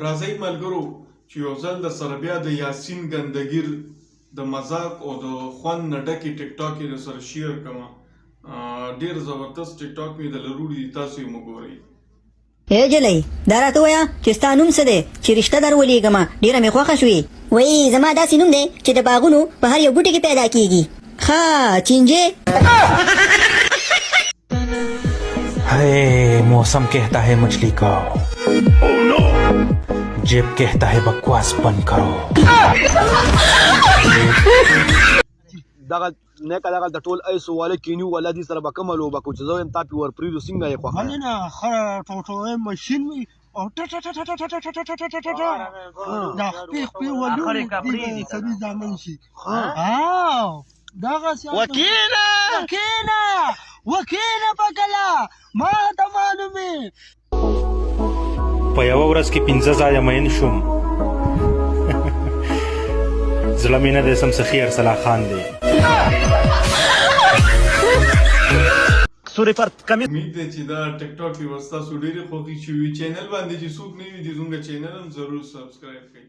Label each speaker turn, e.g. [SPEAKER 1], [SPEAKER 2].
[SPEAKER 1] راځئ ملګرو چې یو ځل د سره بیا د یاسین ګندګیر د مذاق او د خوند نه ډکې ټیک ټاک یې درسره شیر کړم. ډېر زبردست ټیک ټاک مې د لروړي دي، تاسو یې وګورئ.
[SPEAKER 2] اے جلۍ دا راته ووایه چې ستا نوم څه دی چې رشته در ولېږمه، ډېره مې خوښه شوې. وایي زما داسې نوم دی چې د باغونو په هر یو بوټي کې پیدا کېږي. ښه چینجې
[SPEAKER 3] हाय मौसम कहता है मछली खाओ, जेब कहता है बकवास बंद करो.
[SPEAKER 4] دغه نه کله د ټول ایسو والا کینیو ولا دي سره بکم لوبه کو چې زو ان تاپی ور پریدو څنګه یې خو
[SPEAKER 5] نه خره ټوټوي ماشين وي او ټ ټ ټ ټ ټ ټ ټ ټ دا خپل ولو دې سبي ځامن شي. دغه وکیل پکلا ما ته معلومه
[SPEAKER 3] په یو ورځ کې 15 ځای مین شوم. زلمینه د اسم سخی ارسلا خان دی.
[SPEAKER 4] سوري پر کمی
[SPEAKER 1] امید دی چې دا ټیک ټاک کې وستا سو ډېرې خوښي شوي. چینل باندې چې څوک نه وي د زموږ چینل هم ضرور سبسکرایب کړئ.